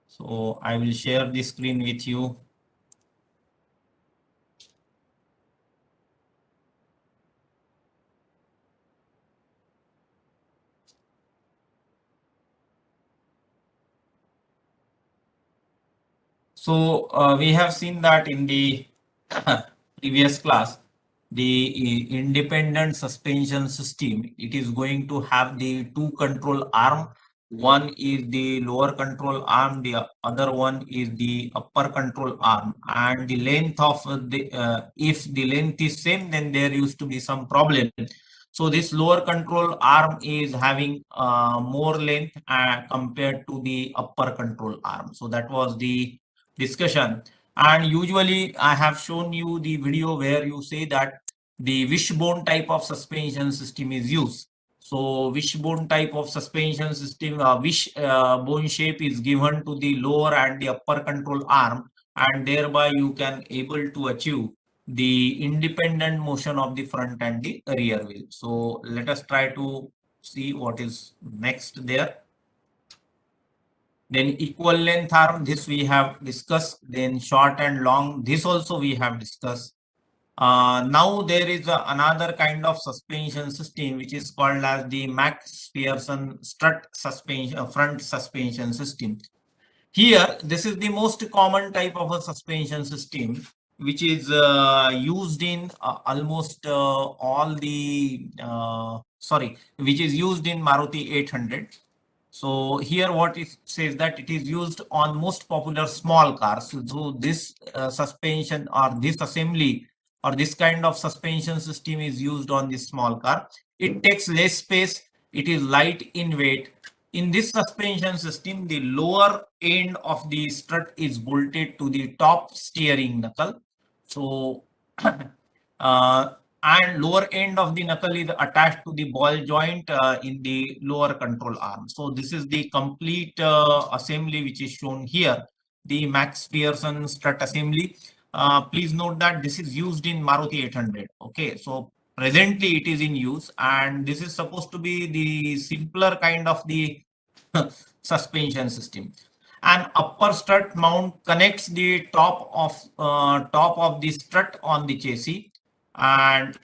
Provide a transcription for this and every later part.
So I will share the screen with you. So we have seen that in the previous class, the independent suspension system, it is going to have the two control arm. One is the lower control arm, the other one is the upper control arm. And the length of if the length is same, then there used to be some problem. So this lower control arm is having more length compared to the upper control arm. So that was the discussion. And usually I have shown you the video where you say that the wishbone type of suspension system is used. So wishbone type of suspension system, wishbone shape is given to the lower and the upper control arm, and thereby you can able to achieve the independent motion of the front and the rear wheel. So let us try to see what is next there. Then equal length arm, this we have discussed. Then short and long, this also we have discussed. Now there is another kind of suspension system which is called as the Max-Pearson strut suspension, front suspension system. Here, this is the most common type of a suspension system which is used in almost all the which is used in Maruti 800. So here what it says that it is used on most popular small cars. So this suspension or this assembly or this kind of suspension system is used on this small car. It takes less space. It is light in weight. In this suspension system, the lower end of the strut is bolted to the top steering knuckle. So uh, and lower end of the knuckle is attached to the ball joint in the lower control arm. So this is the complete assembly which is shown here, the Max-Pearson strut assembly. Please note that this is used in Maruti 800. Okay, so presently it is in use, and this is supposed to be the simpler kind of the suspension system. An upper strut mount connects the top of the strut on the chassis, and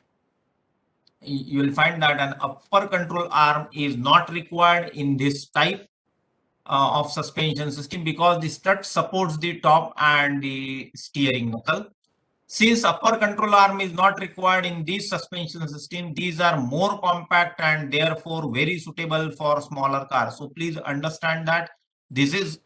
you will find that an upper control arm is not required in this type of suspension system because the strut supports the top and the steering knuckle. Since upper control arm is not required in this suspension system, these are more compact and therefore very suitable for smaller cars. So please understand that this is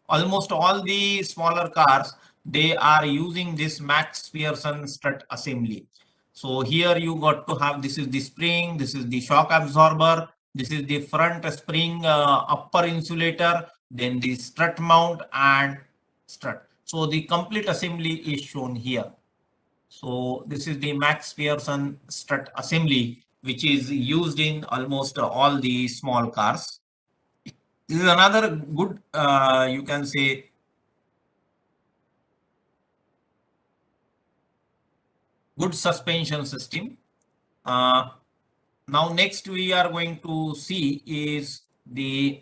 almost all the smaller cars, they are using this Max-Pearson strut assembly. So here you got to have, this is the spring, this is the shock absorber, this is the front spring upper insulator, then the strut mount and strut. So the complete assembly is shown here. So this is the Max-Pearson strut assembly, which is used in almost all the small cars. This is another good, you can say, good suspension system. Now next we are going to see is the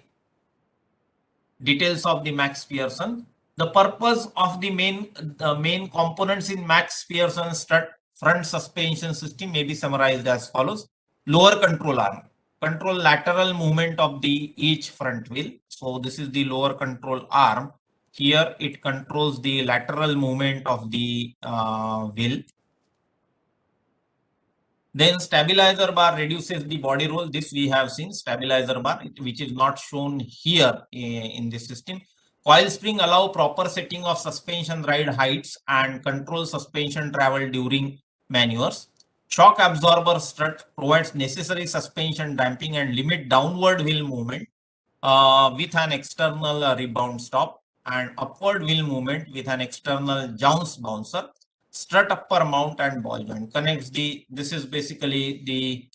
details of the Max-Pearson. The purpose of the main components in Max-Pearson strut front suspension system may be summarized as follows. Lower control arm, control lateral movement of the each front wheel. So this is the lower control arm. Here it controls the lateral movement of the wheel. Then stabilizer bar reduces the body roll. This we have seen, stabilizer bar, which is not shown here in this system. Coil spring allow proper setting of suspension ride heights and control suspension travel during maneuvers. Shock absorber strut provides necessary suspension damping and limit downward wheel movement with an external rebound stop, and upward wheel movement with an external jounce bouncer. Strut upper mount and ball joint connects the, this is basically the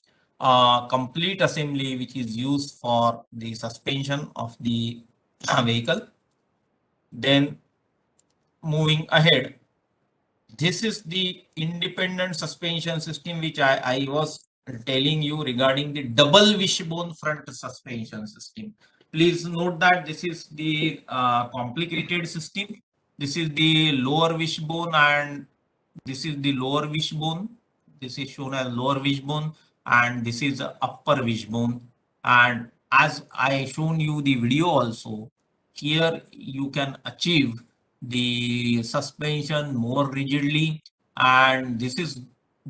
complete assembly which is used for the suspension of the vehicle. Then moving ahead, this is the independent suspension system which I was telling you regarding the double wishbone front suspension system. Please note that this is the complicated system. This is the lower wishbone and this is the lower wishbone. This is shown as lower wishbone and this is the upper wishbone. And as I shown you the video also, here you can achieve the suspension more rigidly, and this is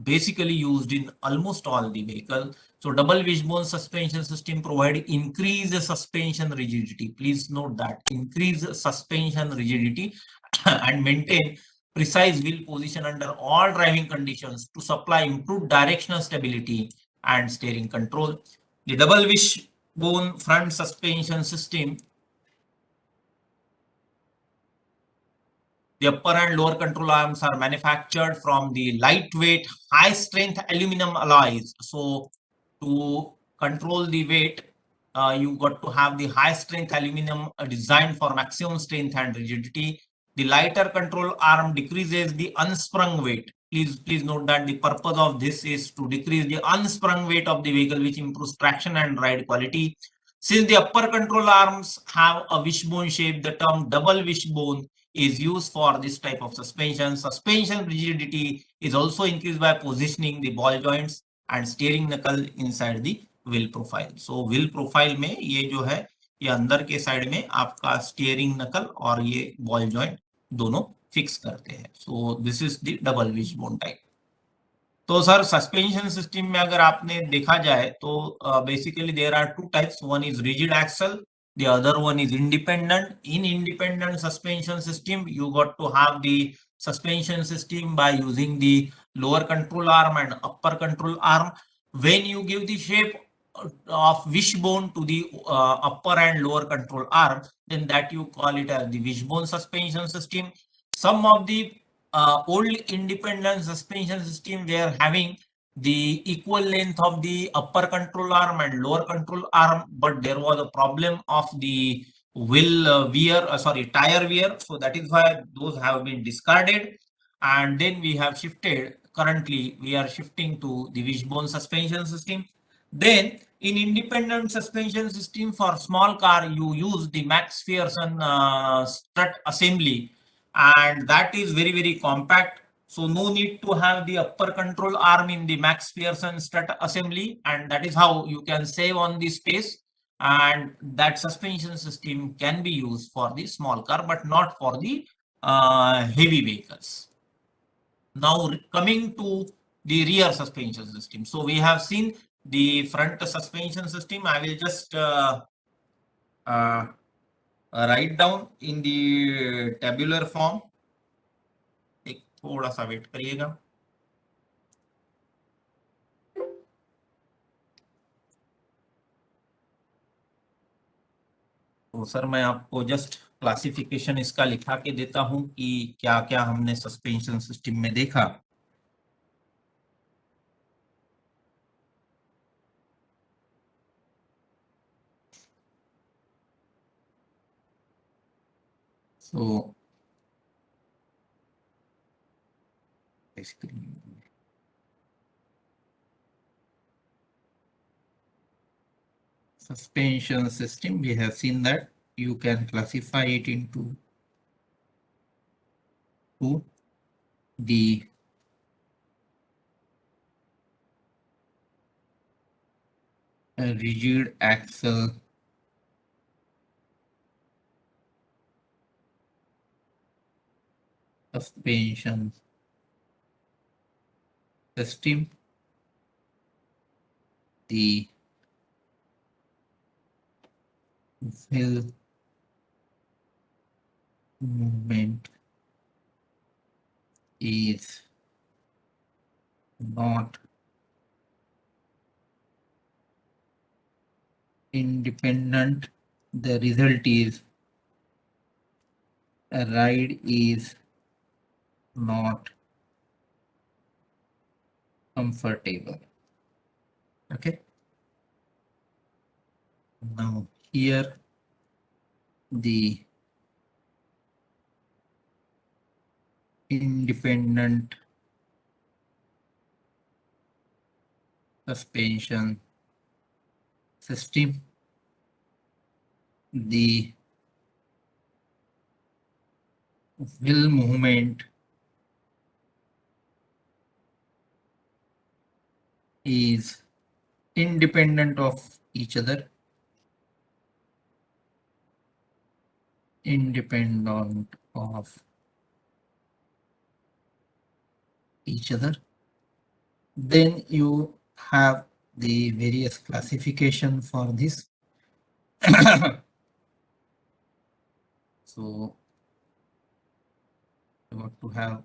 basically used in almost all the vehicle. So double wishbone suspension system provide increased suspension rigidity. Please note that increase suspension rigidity and maintain precise wheel position under all driving conditions to supply improved directional stability and steering control. The double wishbone front suspension system, the upper and lower control arms are manufactured from the lightweight, high strength aluminum alloys. So to control the weight, you got to have the high strength aluminum designed for maximum strength and rigidity. The lighter control arm decreases the unsprung weight. Please note that the purpose of this is to decrease the unsprung weight of the vehicle, which improves traction and ride quality. Since the upper control arms have a wishbone shape, the term double wishbone is used for this type of suspension. Suspension rigidity is also increased by positioning the ball joints and steering knuckle inside the wheel profile. So wheel profile में ये जो है ये अंदर के side में आपका steering नकल और ये बॉल जॉइंट दोनों फिक्स करते हैं. So this is the double wishbone type. तो सर सस्पेंशन सिस्टम में अगर आपने देखा जाए तो basically there are two types. One is rigid axle, the other one is independent. In independent suspension system you got to have the suspension system by using the lower control arm and upper control arm. When you give the shape of wishbone to the upper and lower control arm, then that you call it as the wishbone suspension system. Some of the old independent suspension system were having the equal length of the upper control arm and lower control arm, but there was a problem of the wheel wear, sorry, tire wear. So that is why those have been discarded. And then we have shifted, currently we are shifting to the wishbone suspension system. Then in independent suspension system for small car, you use the McPherson strut assembly, and that is very compact. So no need to have the upper control arm in the McPherson strut assembly, and that is how you can save on the space. And that suspension system can be used for the small car, but not for the heavy vehicles. Now coming to the rear suspension system. So we have seen the front suspension system. I will just uh, write down in the tabular form. एक थोड़ा सा wait करिएगा. तो sir मैं आपको just classification इसका लिखा के देता हूं कि क्या क्या हमने सस्पेंशन सिस्टम में देखा. So basically suspension system, we have seen that you can classify it into two: the rigid axle suspension system, the wheel movement is not independent. The result is a ride is not comfortable. Okay. Now here the independent suspension system the wheel movement is independent of each other, independent of each other, then you have the various classification for this. So you want to have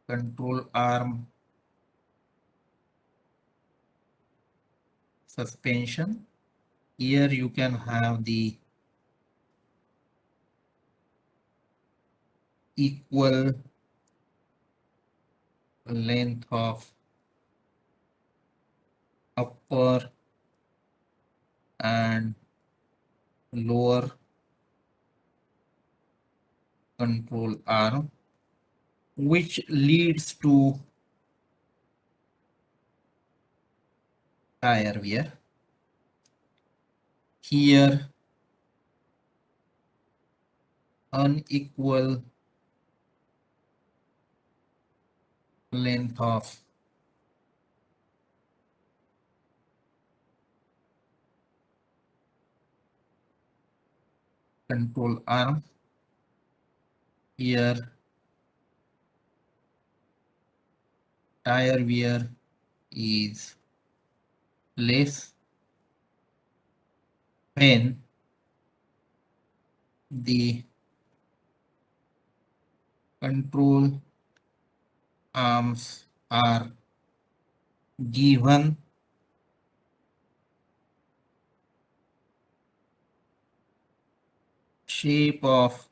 control arm suspension. Here you can have the equal length of upper and lower control arm, which leads to tire wear. Here unequal length of control arm. Here tire wear is less when the control arms are given shape of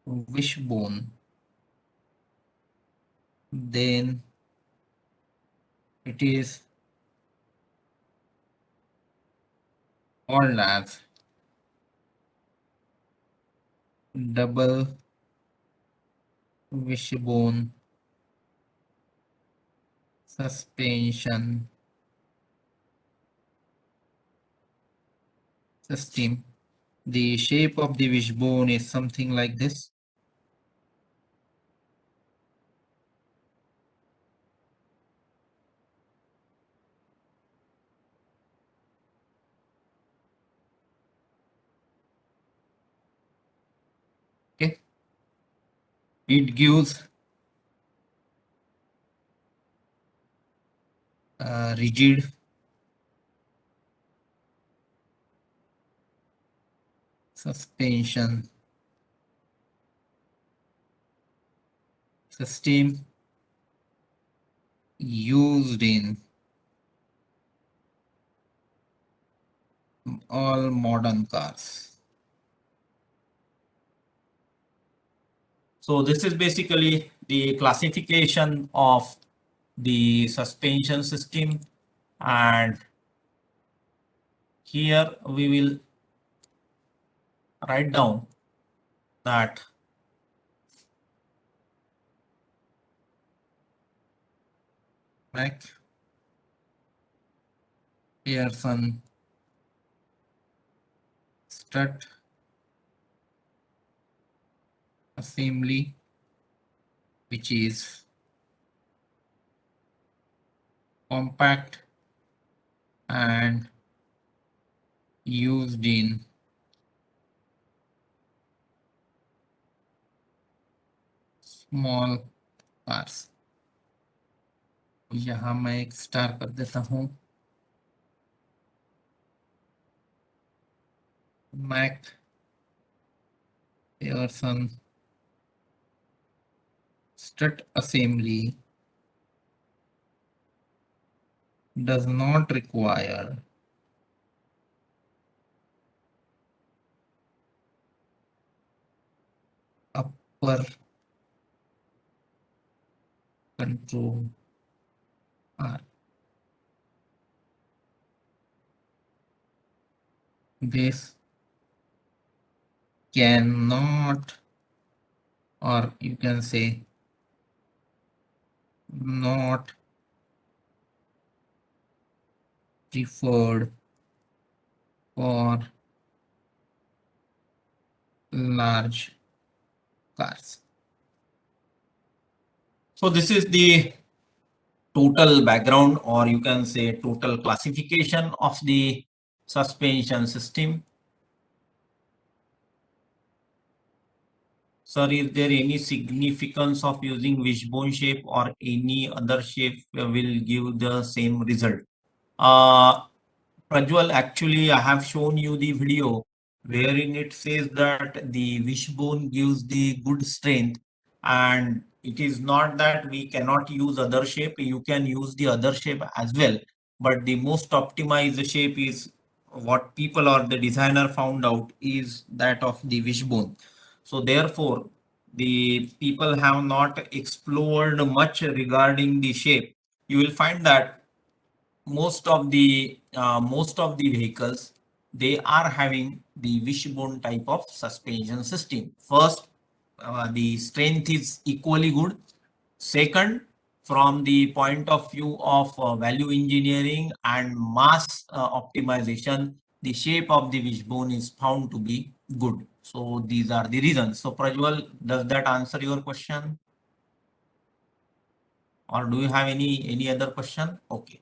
wishbone, then it is called as double wishbone suspension system. The shape of the wishbone is something like this. Okay, it gives rigid suspension system used in all modern cars. So this is basically the classification of the suspension system, and here we will write down that McPherson strut assembly, which is compact and used in small cars. यहाँ मैं एक star कर देता हूँ. McPherson strut assembly does not require upper control arm. This cannot, or you can say not preferred for large cars. So this is the total background, or you can say total classification of the suspension system. Sir, is there any significance of using wishbone shape or any other shape will give the same result? Prajwal, actually, I have shown you the video wherein it says that the wishbone gives the good strength, and it is not that we cannot use other shape. You can use the other shape as well, but the most optimized shape is what people or the designer found out is that of the wishbone. So therefore, the people have not explored much regarding the shape. You will find that most of the vehicles, they are having the wishbone type of suspension system. First, the strength is equally good. Second, from the point of view of value engineering and mass optimization, the shape of the wishbone is found to be good. So these are the reasons. So Prajwal, does that answer your question? Or do you have any other question? Okay.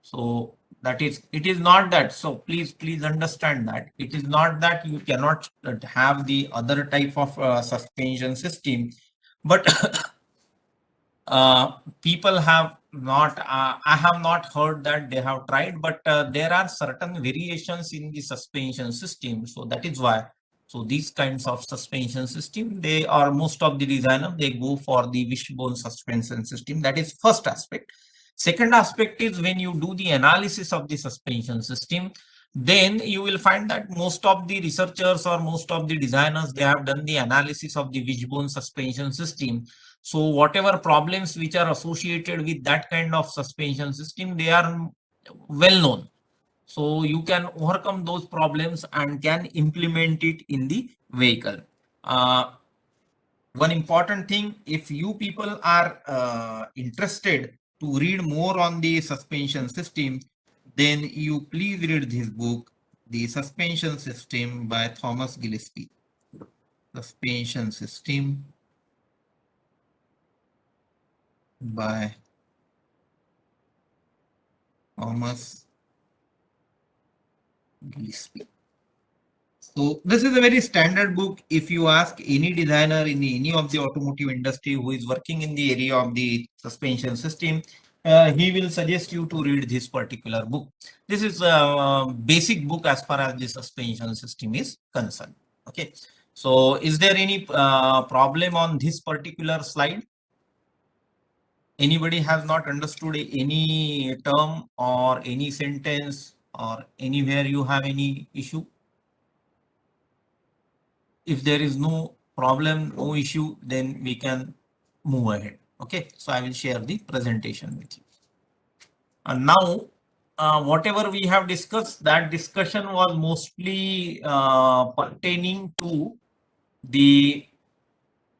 So that is, it is not that. So please understand that it is not that you cannot have the other type of suspension system, but people have not, I have not heard that they have tried, but there are certain variations in the suspension system. So that is why. So these kinds of suspension system, they are most of the designer, they go for the wishbone suspension system. That is first aspect. Second aspect is when you do the analysis of the suspension system, then you will find that most of the researchers or most of the designers, they have done the analysis of the wishbone suspension system. So whatever problems which are associated with that kind of suspension system, they are well known. So you can overcome those problems and can implement it in the vehicle. Uh, One important thing, if you people are interested to read more on the suspension system, then you please read this book, The Suspension System by Thomas Gillespie. Suspension System by Thomas Gillespie. So this is a very standard book. If you ask any designer in any of the automotive industry who is working in the area of the suspension system, he will suggest you to read this particular book. This is a basic book as far as the suspension system is concerned. Okay. So is there any problem on this particular slide? Anybody has not understood any term or any sentence or anywhere you have any issue? If there is no problem, no issue, then we can move ahead. Okay, so I will share the presentation with you. And now, whatever we have discussed, that discussion was mostly pertaining to the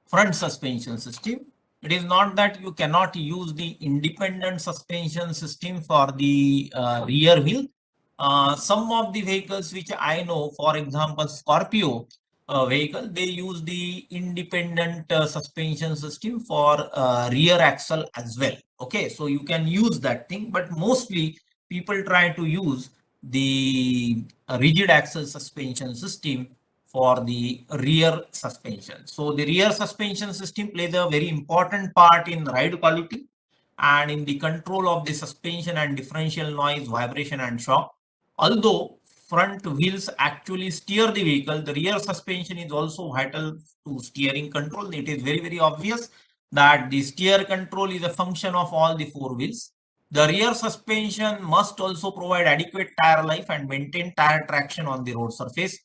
front suspension system. It is not that you cannot use the independent suspension system for the rear wheel. Some of the vehicles which I know, for example, Scorpio vehicle, they use the independent suspension system for rear axle as well. Okay, so you can use that thing, but mostly people try to use the rigid axle suspension system for the rear suspension. So the rear suspension system plays a very important part in ride quality and in the control of the suspension and differential noise, vibration and shock. Although front wheels actually steer the vehicle, the rear suspension is also vital to steering control. It is very obvious that the steer control is a function of all the four wheels. The rear suspension must also provide adequate tire life and maintain tire traction on the road surface.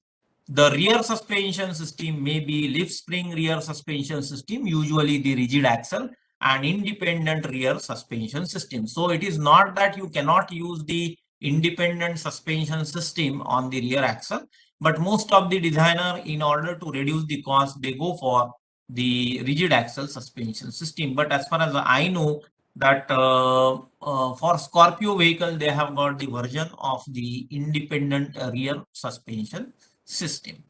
The rear suspension system may be leaf spring rear suspension system, usually the rigid axle, and independent rear suspension system. So it is not that you cannot use the independent suspension system on the rear axle, but most of the designer, in order to reduce the cost, they go for the rigid axle suspension system. But as far as I know, that for Scorpio vehicle, they have got the version of the independent rear suspension system.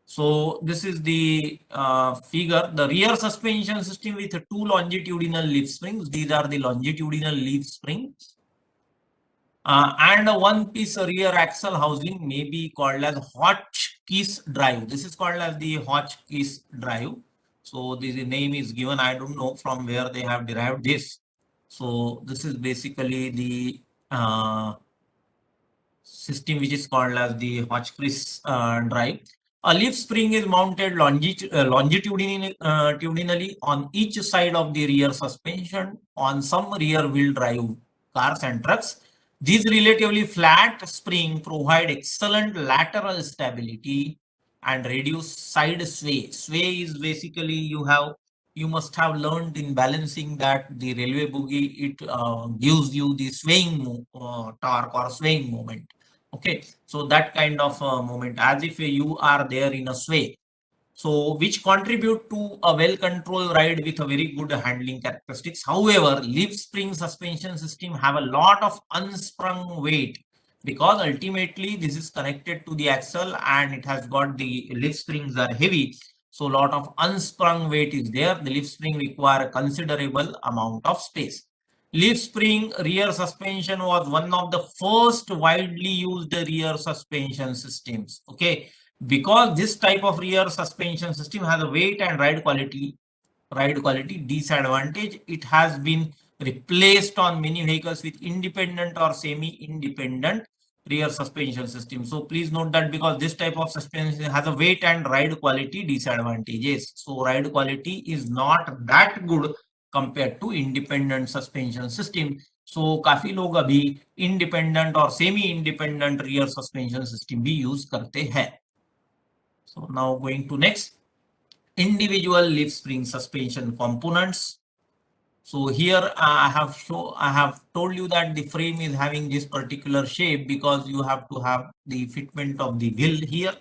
So this is the figure, the rear suspension system with two longitudinal leaf springs. These are the longitudinal leaf springs. And a one-piece rear axle housing may be called as Hotchkiss drive. This is called as the Hotchkiss drive. So the name is given. I don't know from where they have derived this. So this is basically the system which is called as the Hotchkiss drive. A leaf spring is mounted longitudinally on each side of the rear suspension on some rear wheel drive cars and trucks. These relatively flat spring provide excellent lateral stability and reduce side sway. Sway is basically you must have learned in balancing that the railway bogie it gives you the swaying torque or swaying moment. Okay, so that kind of moment as if you are there in a sway, so which contribute to a well-controlled ride with a very good handling characteristics. However, leaf spring suspension system have a lot of unsprung weight because ultimately this is connected to the axle and it has got the leaf springs are heavy. So a lot of unsprung weight is there. The leaf spring require a considerable amount of space. Leaf spring rear suspension was one of the first widely used rear suspension systems. Okay, because this type of rear suspension system has a weight and ride quality disadvantage, it has been replaced on many vehicles with independent or semi-independent rear suspension system. So please note that because this type of suspension has a weight and ride quality disadvantages, so ride quality is not that good compared to independent suspension system. So काफी लोग अभी independent और semi independent rear suspension system भी use करते हैं. So now going to next, individual leaf spring suspension components. So here I have told you that the frame is having this particular shape because you have to have the fitment of the wheel here.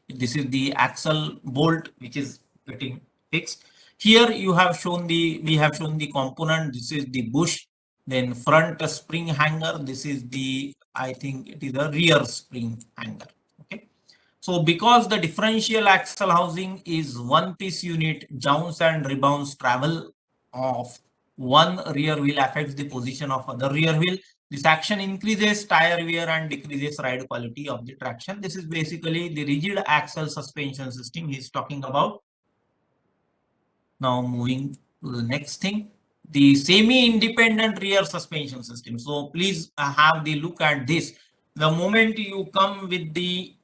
This is the axle bolt which is getting fixed. Here we have shown the component. This is the bush, then front spring hanger. This is the, I think it is a rear spring hanger. Okay. So because the differential axle housing is one piece unit, jounce and rebounds travel of one rear wheel affects the position of other rear wheel. This action increases tire wear and decreases ride quality of the traction. This is basically the rigid axle suspension system he is talking about. Now moving to the next thing, the semi-independent rear suspension system. So please have the look at this. The moment you come with the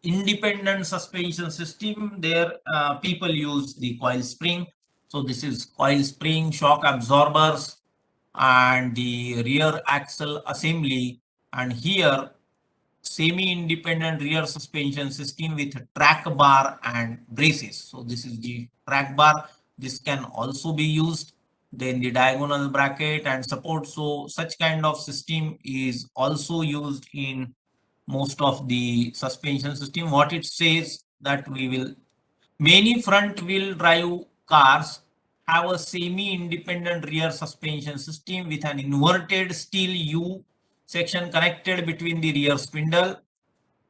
independent suspension system, there people use the coil spring. So this is coil spring, shock absorbers, and the rear axle assembly. And here semi-independent rear suspension system with track bar and braces. So this is the track bar. This can also be used. Then the diagonal bracket and support. So such kind of system is also used in most of the suspension system. What it says that many front wheel drive cars have a semi-independent rear suspension system with an inverted steel U section connected between the rear spindle.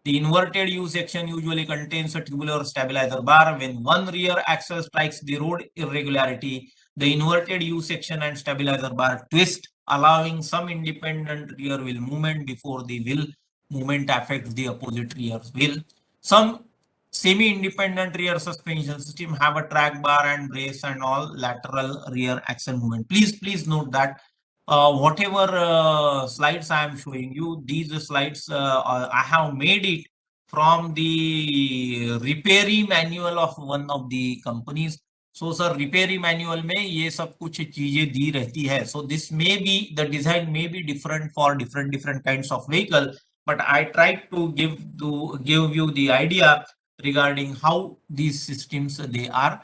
The inverted U section usually contains a tubular stabilizer bar. When one rear axle strikes the road irregularity, the inverted U section and stabilizer bar twist, allowing some independent rear wheel movement before the wheel movement affects the opposite rear wheel. Some semi-independent rear suspension system have a track bar and brace and all lateral rear axle movement. Please note that whatever slides I am showing you, these slides I have made it from the repairing manual of one of the companies. So sir, repairing manual में ये सब कुछ चीजें दी रहती है. So this may be, the design may be different for different kinds of vehicle, but I tried to give you the idea regarding how these systems they are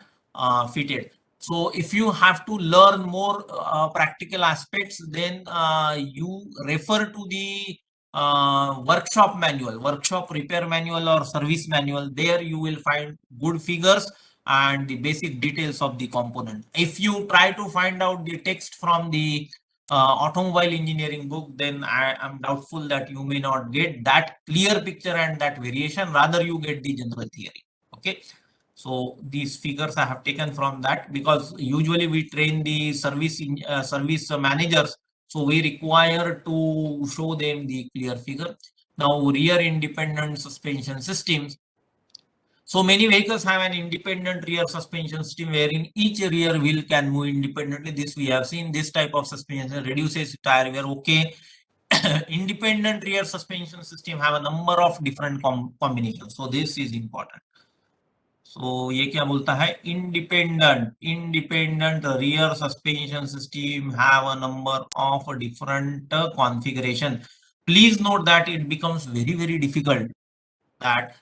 fitted. So if you have to learn more practical aspects, then you refer to the workshop manual, workshop repair manual or service manual. There you will find good figures and the basic details of the component. If you try to find out the text from the automobile engineering book, then I am doubtful that you may not get that clear picture and that variation. Rather, you get the general theory. Okay. So these figures I have taken from that, because usually we train the service managers, so we require to show them the clear figure. Now, rear independent suspension systems. So many vehicles have an independent rear suspension system wherein each rear wheel can move independently. This we have seen. This type of suspension reduces tire wear. Okay. Independent rear suspension system have a number of different combinations. So this is important. So ये क्या बोलता है? Independent rear suspension system have a number of different configuration. Please note that it becomes very difficult that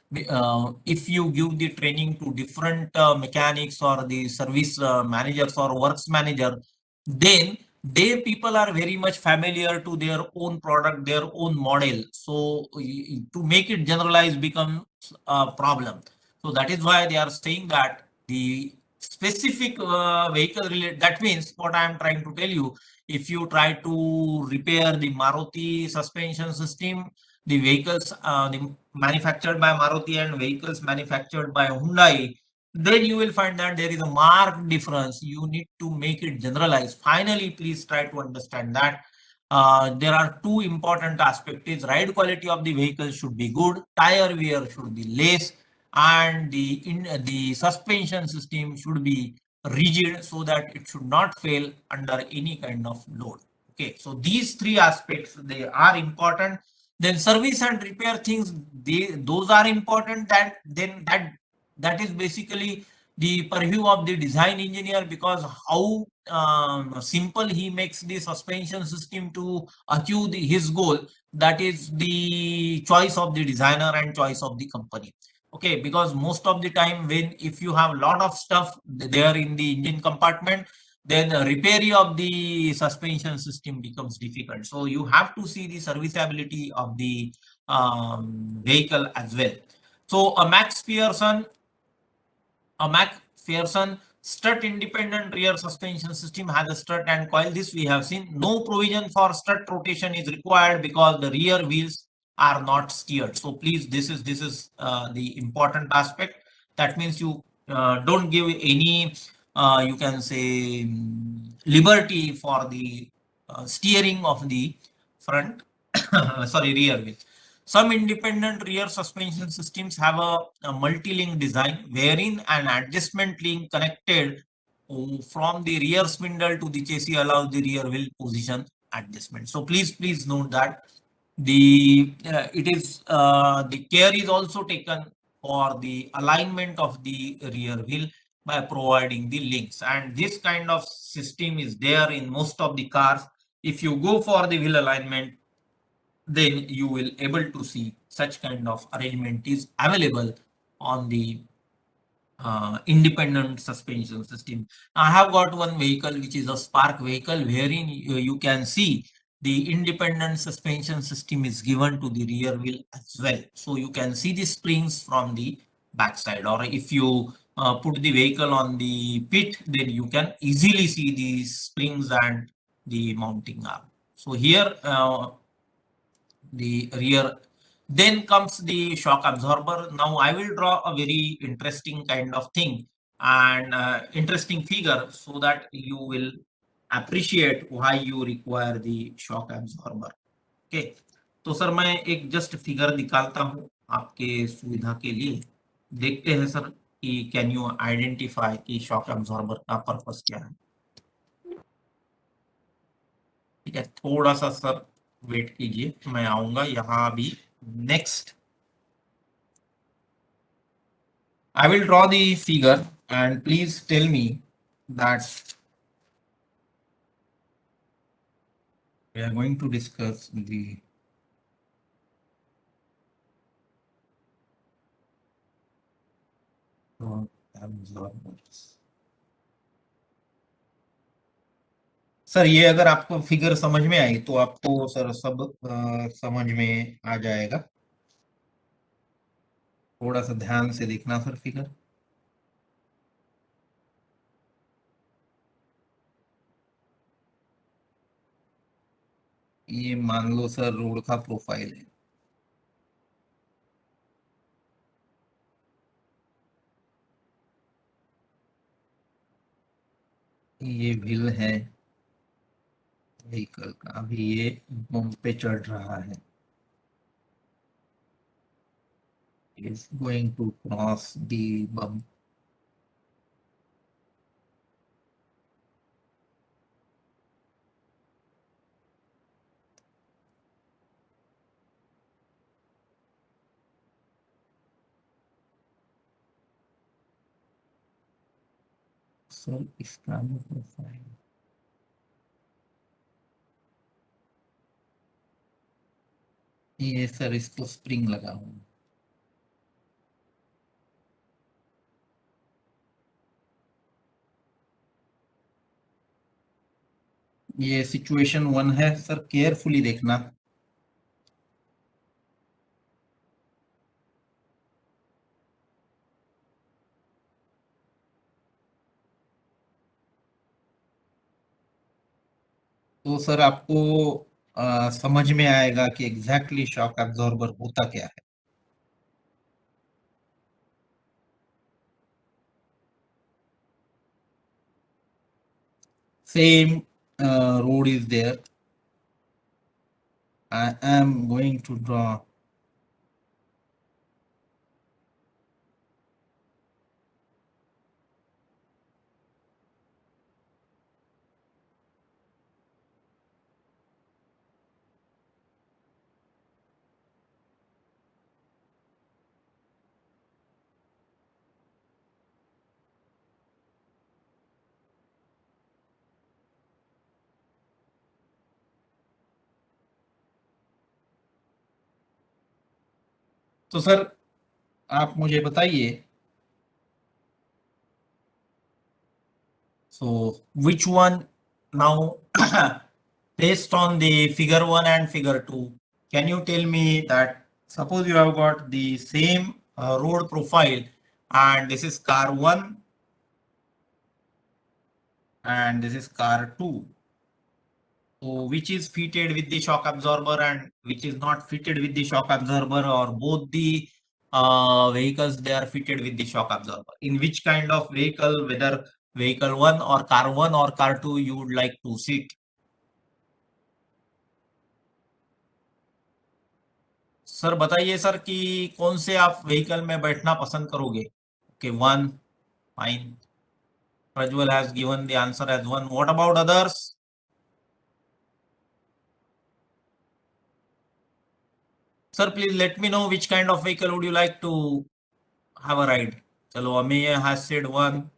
if you give the training to different mechanics or the service managers or works manager, then they people are very much familiar to their own product, their own model. So to make it generalized becomes a problem. So that is why they are saying that the specific vehicle related, that means what I am trying to tell you, if you try to repair the Maruti suspension system, the vehicles manufactured by Maruti and vehicles manufactured by Hyundai, then you will find that there is a marked difference. You need to make it generalized. Finally, please try to understand that there are two important aspects. Is ride quality of the vehicle should be good, tire wear should be less, and the suspension system should be rigid so that it should not fail under any kind of load. Okay, so these three aspects, they are important. Then service and repair things, those are important. That is basically the purview of the design engineer, because how simple he makes the suspension system to achieve his goal, that is the choice of the designer and choice of the company. Okay, because most of the time, when if you have a lot of stuff there in the engine compartment, then the repair of the suspension system becomes difficult. So you have to see the serviceability of the vehicle as well. So a MacPherson strut independent rear suspension system has a strut and coil. This we have seen. No provision for strut rotation is required because the rear wheels are not steered. So please, this is the important aspect. That means you don't give any you can say liberty for the steering of the front sorry, rear wheel. Some independent rear suspension systems have a multi-link design wherein an adjustment link connected from the rear spindle to the chassis allows the rear wheel position adjustment. So please note that the it is the care is also taken for the alignment of the rear wheel by providing the links, and this kind of system is there in most of the cars. If you go for the wheel alignment, then you will able to see such kind of arrangement is available on the independent suspension system. I have got one vehicle which is a Spark vehicle wherein you can see the independent suspension system is given to the rear wheel as well. So you can see the springs from the backside, or if you put the vehicle on the pit, then you can easily see the springs and the mounting arm. So here the rear. Then comes the shock absorber. Now I will draw a very interesting kind of thing and interesting figure so that you will appreciate why you require the shock absorber. Okay. तो sir मैं एक just figure निकालता हूं आपके सुविधा के लिए. देखते हैं सर कि कैन यू आइडेंटिफाई कि शॉक अब्जॉर्बर का पर्पस क्या है. ठीक है, थोड़ा सा सर वेट कीजिए, मैं आऊंगा यहाँ भी. Next I will draw the figure and please tell me that we are going to discuss the absorbers. Sir ये अगर आपको फिगर समझ में आई तो आपको सर सब समझ में आ जाएगा. थोड़ा सा ध्यान से देखना सर फिगर. ये मान लो सर रोड का प्रोफाइल है। ये व्हील है व्हीकल का, अभी ये बम पे चढ़ रहा है, is going to cross the bump. So इसका प्रोफाइल, ये सर इसको स्प्रिंग लगा हुआ है। ये सिचुएशन 1 है सर, केयरफुली देखना। तो सर आपको समझ में आएगा कि एग्जैक्टली शॉक एब्जॉर्बर होता क्या है। Same road is there. I am going to draw तो सर आप मुझे बताइए, so which one now based on the figure 1 and figure 2, can you tell me that suppose you have got the same road profile and this is car 1 and this is car 2. So which is fitted with the shock absorber and which is not fitted with the shock absorber, or both the vehicles they are fitted with the shock absorber? In which kind of vehicle, whether vehicle 1 or car 1 or car 2 you would like to sit? Sir बताइए sir कि कौन से आप vehicle में बैठना पसंद करोगे? Okay, 1, fine. Prajwal has given the answer as 1. What about others? Sir, please let me know which kind of vehicle would you like to have a ride. Chalo, Ameya has said 1.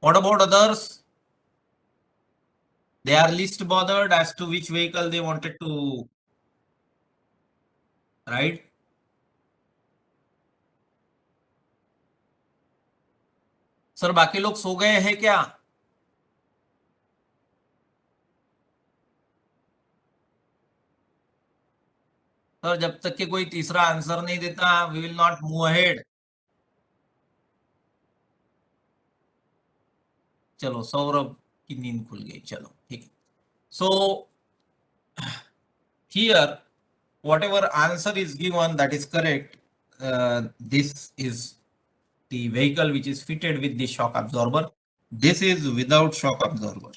What about others? They are least bothered as to which vehicle they wanted to ride. Sir बाकी लोग सो गए हैं क्या? Sir जब तक कि कोई तीसरा आंसर नहीं देता we will not move ahead. चलो सौरभ की नींद खुल गई, चलो ठीक. सो here whatever answer is given that is correct. This is the vehicle which is fitted with the shock absorber. This is without shock absorber.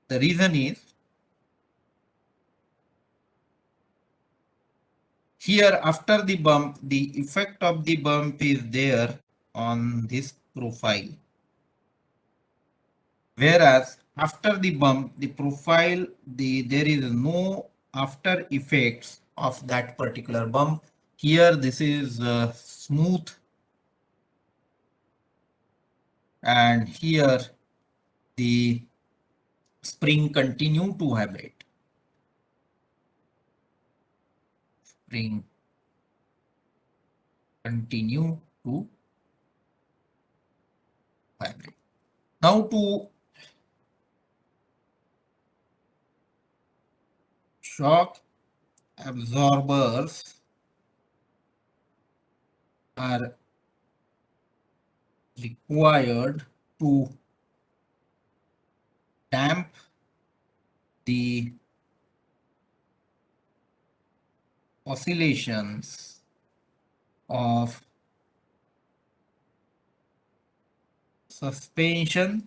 The reason is here after the bump, the effect of the bump is there on this profile. Whereas after the bump, the profile, there is no after effects of that particular bump. Here this is smooth, and here the spring continue to vibrate. Spring continue to vibrate. Now to shock absorbers are required to the oscillations of suspension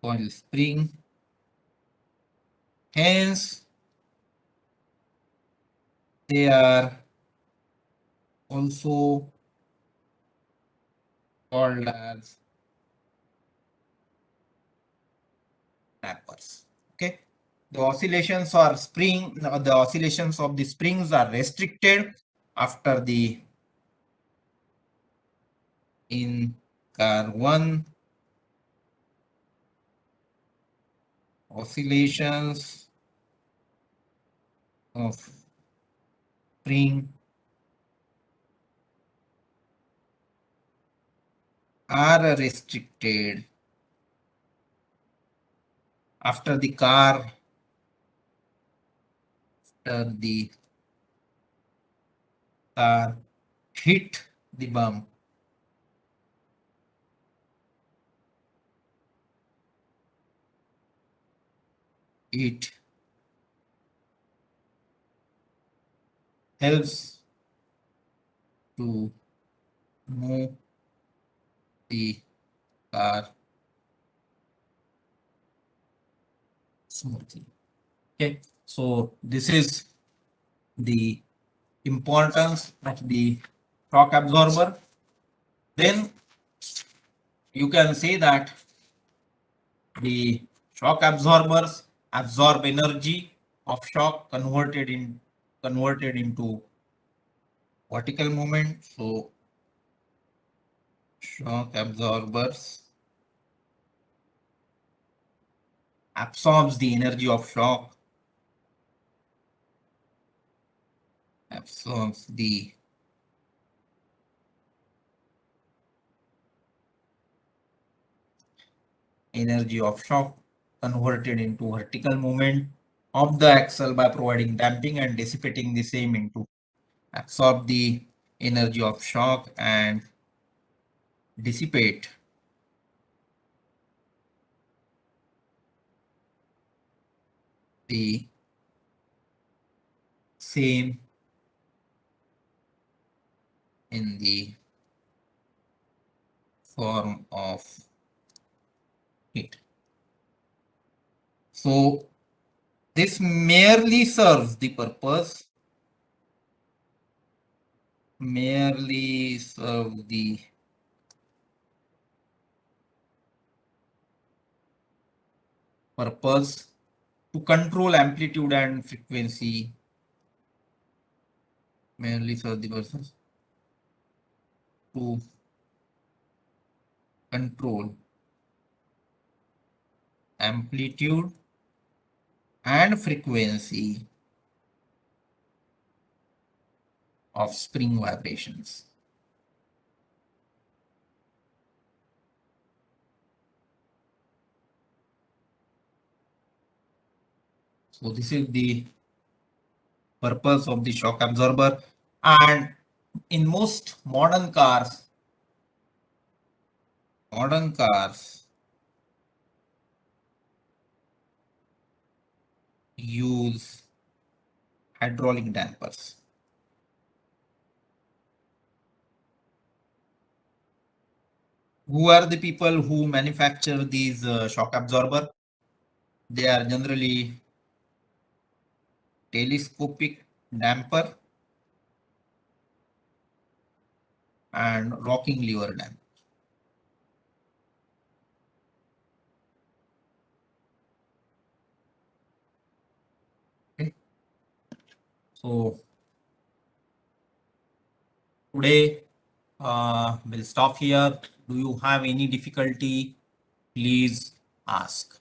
coil spring. Hence, they are also called as dampers. Okay. The oscillations are the oscillations of the springs are restricted after the in car 1 oscillations of spring are restricted after the car hit the bump. It helps to move the car smoothly. Okay, so this is the importance of the shock absorber. Then you can say that the shock absorbers absorb energy of shock converted into vertical moment. So shock absorbers absorbs the energy of shock, absorbs the energy of shock converted into vertical movement of the axle by providing damping and dissipating the same into absorb the energy of shock and dissipate the same in the form of heat. So this merely serves the purpose, to control amplitude and frequency, merely serve the purpose to control amplitude and frequency of spring vibrations. So this is the purpose of the shock absorber, and in most modern cars use hydraulic dampers. Who are the people who manufacture these shock absorber? They are generally telescopic damper and rocking lever damper. Okay. So today we'll stop here. Do you have any difficulty? Please ask.